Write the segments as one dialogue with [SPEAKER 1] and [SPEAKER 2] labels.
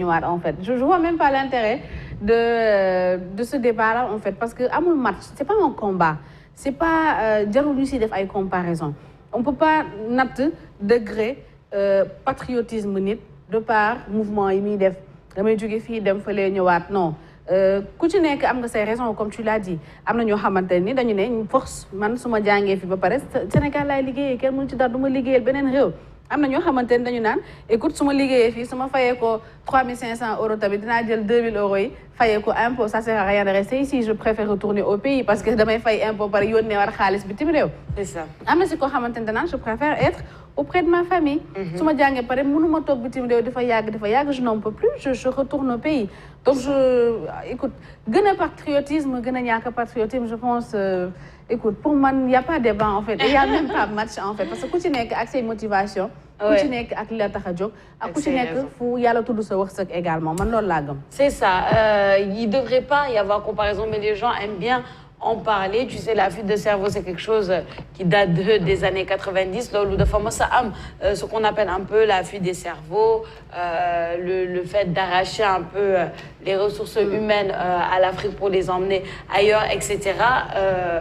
[SPEAKER 1] en fait je vois même pas l'intérêt de ce débat-là en fait parce que amul match c'est pas un combat c'est pas jarul ñu si def ay comparaison on peut pas natt degré patriotisme nit de par mouvement yi muy def damay jóge fii dem fële ñëwaat non ku ci nekk am nga say raisons comme tu l'as dit am na ñoo xamante ni dañu ne force man su ma jàngee fi ba pare Sénégal laay liggéeyee kenn mënu ci dara du ma liggéeyal beneen réew am na ñoo xamante ni dañu naan écoute su ma liggéeyee fii su ma fayee ko 3500 euros tamit dinaa jël 2000 euros yi fayee ko impôt ça sert à rien de rester ici je préfère retourner au pays parce que damay fay impôt pare yónnee war xaalis bi tim réew.
[SPEAKER 2] C'est ça.
[SPEAKER 1] am na si koo xamante ni danaan je préfère être auprès de ma famille. su ma jàngee pare mënuma toog bitim réew dafa yàgg je n'en peux plus je retourne au pays donc écoute gën a patriotisme gën a ñàkk patriotisme je pense écoute pour moi il y a pas de débat en fait il y a même pas match en fait parce que ku ci nekk ak say motivation ku ci nekk ak li la tax a jóg ak ku ci nekk fu yàlla tudd sa wërsëg également man loolu laa gëm.
[SPEAKER 2] C'est ça il devrait pas y avoir comparaison mais les gens aiment bien en parler. Tu sais, la fuite de cerveau, c'est quelque chose qui date des années 90. Là, ce qu'on appelle un peu la fuite des cerveaux, le fait d'arracher un peu les ressources humaines à l'Afrique pour les emmener ailleurs, etc.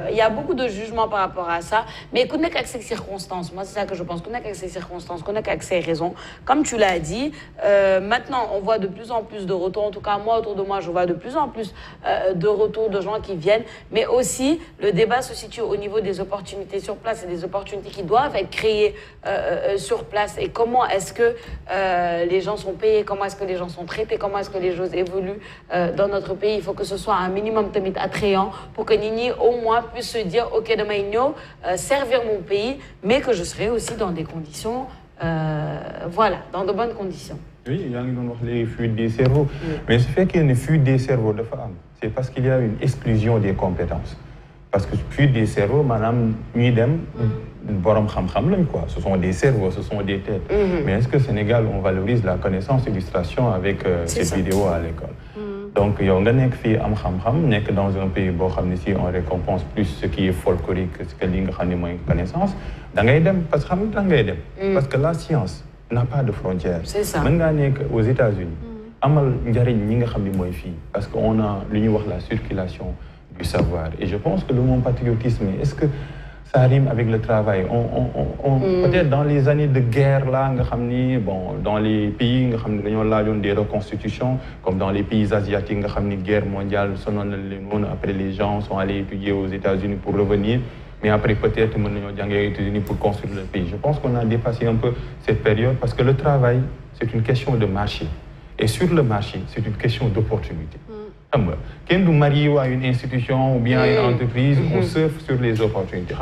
[SPEAKER 2] Il y a beaucoup de jugements par rapport à ça. Mais qu'on n'est qu'avec ces circonstances. Moi, c'est ça que je pense. Qu'on n'est qu'avec ces circonstances, qu'on n'est qu'avec ces raisons. Comme tu l'as dit, maintenant, on voit de plus en plus de retours. En tout cas, moi, autour de moi, je vois de plus en plus de retours de gens qui viennent. Mais aussi, le débat se situe au niveau des opportunités sur place et des opportunités qui doivent être créées sur place. Et comment est-ce que les gens sont payés, comment est-ce que les gens sont traités, comment est-ce que les choses évoluent dans notre pays. Il faut que ce soit un minimum attrayant pour que Nini, au moins, puisse se dire « Ok, demain, servir mon pays, mais que je serai aussi dans des conditions, voilà, dans de bonnes conditions. »
[SPEAKER 3] Oui, il y a les fuites des cerveaux. Mais ce fait qu'il y a une fuite des cerveaux de femmes, c'est parce qu'il y a une exclusion des compétences. Parce que fuite des cerveaux, madame, ce sont des cerveaux, ce sont des têtes. Mais est-ce qu'au Sénégal, on valorise la connaissance et l'illustration avec ces vidéos à l'école? Donc, il y a une fille dans un pays où on récompense plus ce qui est folklorique que ce que l'on connaissance. Parce que la science n'a pas de frontières.
[SPEAKER 2] C'est ça.
[SPEAKER 3] Même aux États-Unis, parce qu'on a la circulation du savoir. Et je pense que le mot patriotisme, est-ce que ça rime avec le travail? Peut-être dans les années de guerre, là, bon, dans les pays des reconstitutions, comme dans les pays asiatiques, guerre mondiale, après les gens sont allés étudier aux États-Unis pour revenir. Mais après, peut-être, ils sont allés aux États-Unis pour construire le pays. Je pense qu'on a dépassé un peu cette période parce que le travail, c'est une question de marché. Et sur le marché, c'est une question d'opportunité. Quand nous marions à une institution ou bien à une entreprise, on surfe sur les opportunités.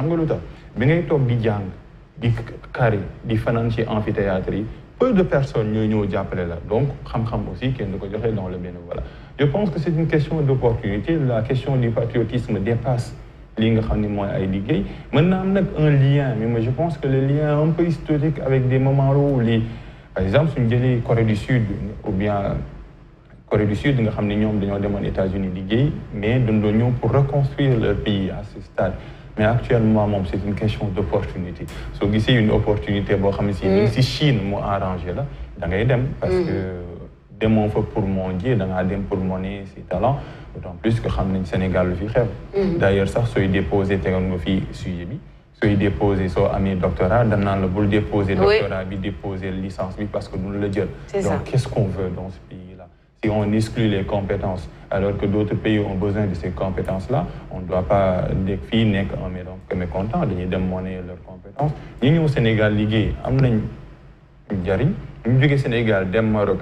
[SPEAKER 3] Peu de personnes nous là. Donc, aussi dans le bénévolat. Je pense que c'est une question d'opportunité. La question du patriotisme dépasse Maintenant, un lien, mais je pense que le lien est un peu historique avec des moments où, par exemple, si nous avons Corée du Sud ou bien Corée du Sud, nous avons les États-Unis, mais nous avons pour reconstruire le pays à ce stade. Mais actuellement, c'est une question d'opportunité. Si c'est une opportunité, si Chine m'a arrangé là, parce que demain pour mon Dieu, pour monnaie, ses talents. D'autant plus que le Sénégal le fait. D'ailleurs, ça, si déposé un sujet, si déposé un doctorat, le boule déposer doctorat, déposer licence, parce que nous le disons. Donc, qu'est-ce qu'on veut dans ce pays-là? Si on exclut les compétences, alors que d'autres pays ont besoin de ces compétences-là, on ne doit pas des filles n'est que mécontents de demander leurs compétences. Nous, au Sénégal, ligué, nous au Sénégal, dem Maroc,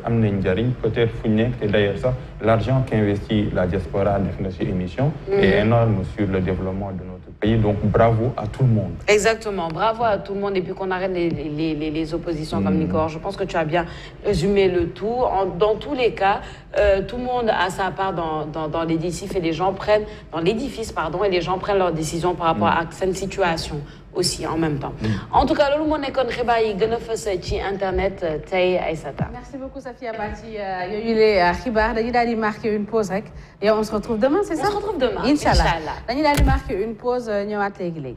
[SPEAKER 3] peut-être et d'ailleurs ça, l'argent qu'investit la diaspora dans cette émission est énorme sur le développement de notre pays. Donc bravo à tout le monde.
[SPEAKER 2] Exactement, bravo à tout le monde et puis qu'on arrête les oppositions comme Nicolas. Je pense que tu as bien résumé le tout. Dans tous les cas, tout le monde a sa part dans l'édifice et les gens prennent dans l'édifice et les gens prennent leurs décisions par rapport à cette situation. Aussi en même temps. En tout cas, le monde est comme internet tay Aïssata.
[SPEAKER 1] Merci beaucoup Safia Bati. Il y a les marquer une pause et on se retrouve demain, c'est ça?
[SPEAKER 2] On se retrouve demain.
[SPEAKER 1] Inch'Allah. Dañu daal di marquer une pause ñëwaat léegi.